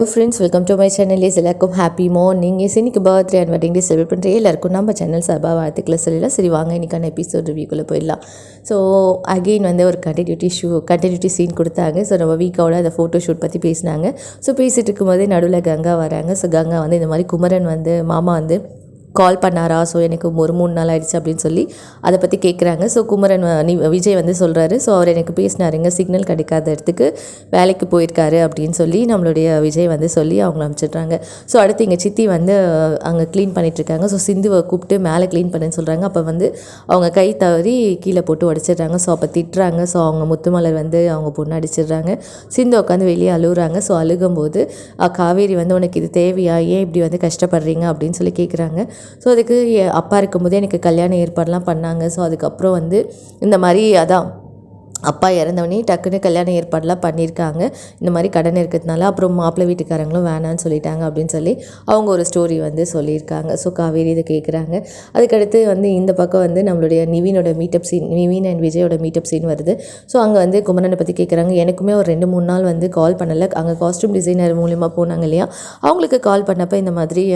Friends welcome to my channel. எல்லாருக்கும் happy morning. இன்னைக்கு birthday and wedding day celebrate பண்ணுற எல்லாருக்கும் நம்ம சேனல் சார்பாக வாழ்த்துக்களை சொல்லலாம். சரி வாங்க இன்றைக்கான எபிசோட் ரிவ்யூக்குள்ளே போயிடலாம். ஸோ அகெயின் வந்து ஒரு கண்டினியூட்டி சீன் கொடுத்தாங்க. ஸோ நம்ம வீக்கோட அந்த ஃபோட்டோ ஷூட் பற்றி பேசினாங்க. ஸோ பேசிகிட்டு இருக்கும்போதே நடுவில் கங்கா வராங்க. ஸோ கங்கா வந்து இந்த மாதிரி குமரன் வந்து மாமா வந்து கால் பண்ணாரா, ஸோ எனக்கு ஒரு 3 நாள் ஆகிடுச்சு அப்படின்னு சொல்லி அதை பற்றி கேட்குறாங்க. ஸோ குமரன் விஜய் வந்து சொல்கிறாரு, ஸோ அவர் எனக்கு பேசினாருங்க, சிக்னல் கிடைக்காத இடத்துக்கு வேலைக்கு போயிருக்காரு அப்படின்னு சொல்லி நம்மளுடைய விஜய் வந்து சொல்லி அவங்கள அனுப்பிச்சிட்றாங்க. ஸோ அடுத்து எங்கள் சித்தி வந்து அங்கே க்ளீன் பண்ணிகிட்ருக்காங்க. ஸோ சிந்துவை கூப்பிட்டு மேலே க்ளீன் பண்ணுன்னு சொல்கிறாங்க. அப்போ வந்து அவங்க கை தவறி கீழே போட்டு உடச்சிடுறாங்க. ஸோ அப்போ திட்டுறாங்க. ஸோ அவங்க முத்துமலர் வந்து அவங்க பொண்ணு அடிச்சிடுறாங்க. சிந்து உட்காந்து வெளியே அழுகுறாங்க. ஸோ அழுகும்போது காவேரி வந்து உனக்கு இது தேவையா, ஏன் இப்படி வந்து கஷ்டப்படுறீங்க அப்படின்னு சொல்லி கேட்குறாங்க. ஸோ அதுக்கு அப்பா இருக்கும்போதே எனக்கு கல்யாண ஏற்பாடெலாம் பண்ணாங்க. ஸோ அதுக்கப்புறம் வந்து இந்த மாதிரி அதான் அப்பா இறந்தவொடனே டக்குன்னு கல்யாண ஏற்பாடெலாம் பண்ணியிருக்காங்க. இந்த மாதிரி கடன் இருக்கிறதுனால அப்புறம் மாப்பிள்ளை வீட்டுக்காரங்களும் வேணான்னு சொல்லிட்டாங்க அப்படின்னு சொல்லி அவங்க ஒரு ஸ்டோரி வந்து சொல்லியிருக்காங்க. ஸோ காவேரி இதை கேட்குறாங்க. அதுக்கடுத்து வந்து இந்த பக்கம் வந்து நம்மளுடைய நிவினோட மீட்டப் சீன், நிவின் அண்ட் விஜயோட மீட்டப் சீன் வருது. ஸோ அங்கே வந்து குமரனை பற்றி கேட்குறாங்க. எனக்குமே ஒரு 2-3 நாள் வந்து கால் பண்ணலை. அங்கே காஸ்ட்யூம் டிசைனர் மூலிமா போனாங்க இல்லையா, அவங்களுக்கு கால் பண்ணப்போ இந்த மாதிரி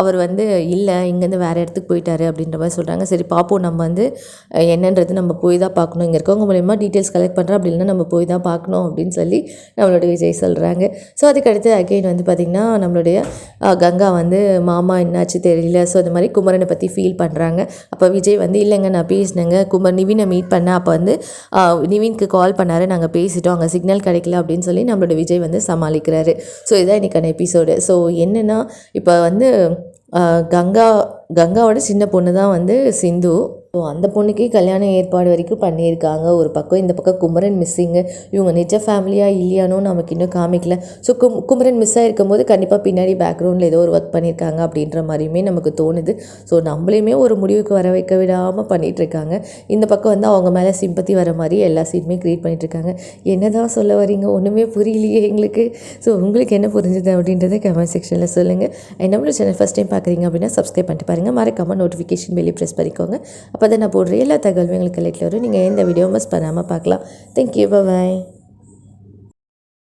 அவர் வந்து இல்லை, இங்கேருந்து வேறு இடத்துக்கு போயிட்டாரு அப்படின்ற மாதிரி சொல்கிறாங்க. சரி பார்ப்போம், நம்ம வந்து என்னன்றது நம்ம போய் தான் பார்க்கணும், இங்கே இருக்கவங்க மூலிமா டீட்டெயில்ஸ் கலெக்ட் பண்ணுறோம், அப்படி இல்லைன்னா நம்ம போய் தான் பார்க்கணும் அப்படின்னு சொல்லி நம்மளோட விஜய் சொல்கிறாங்க. ஸோ அதுக்கடுத்து அகெயின் வந்து பார்த்திங்கன்னா நம்மளுடைய கங்கா வந்து மாமா என்னாச்சு தெரியல, ஸோ இந்த மாதிரி குமரனை பற்றி ஃபீல் பண்ணுறாங்க. அப்போ விஜய் வந்து இல்லைங்க நான் பேசினேங்க, நிவினை மீட் பண்ணேன், அப்போ வந்து நிவினுக்கு கால் பண்ணார், நாங்கள் பேசிட்டோம், அங்கே சிக்னல் கிடைக்கல அப்படின்னு சொல்லி நம்மளோட விஜய் வந்து சமாளிக்கிறாரு. ஸோ இதான் இன்றைக்கான எபிசோடு. ஸோ என்னென்னா இப்போ வந்து கங்காவோட சின்ன பொண்ணு தான் வந்து சிந்து. ஸோ அந்த பொண்ணுக்கே கல்யாண ஏற்பாடு வரைக்கும் பண்ணியிருக்காங்க. ஒரு பக்கம் இந்த பக்கம் குமரன் மிஸ்ஸிங்கு. இவங்க நிஜ ஃபேமிலியாக இல்லையானோ நமக்கு இன்னும் காமிக்கல. ஸோ குமரன் மிஸ் ஆகிருக்கும் போது கண்டிப்பாக பின்னாடி பேக்ரவுண்டில் ஏதோ ஒரு ஒர்க் பண்ணியிருக்காங்க அப்படின்ற மாதிரியுமே நமக்கு தோணுது. ஸோ நம்மளையுமே ஒரு முடிவுக்கு வர வைக்க விடாமல் பண்ணிகிட்ருக்காங்க. இந்த பக்கம் வந்து அவங்க மேலே சிம்பத்தி வர மாதிரி எல்லா சீனுமே க்ரியேட் பண்ணிகிட்ருக்காங்க. என்ன தான் சொல்ல வரீங்க, ஒன்றுமே புரியலையே எங்களுக்கு. ஸோ உங்களுக்கு என்ன புரிஞ்சுது அப்படின்றத கமெண்ட் செக்ஷனில் சொல்லுங்கள். நம்மளோட சேனல் ஃபஸ்ட் டைம் பார்க்குறீங்க அப்படின்னா சப்ஸ்கிரைப் பண்ணிட்டு பாருங்கள். மறக்காமல் நோட்டிஃபிகேஷன் பெல் ப்ரெஸ் பண்ணிக்கோங்க. அப்போ தான் நான் போடுற எல்லா தகவலும் எங்களுக்கு லைட்டில் வரும். நீங்கள் எந்த வீடியோ மிஸ் பண்ணாமல் பார்க்கலாம். தேங்க்யூ, பாய்.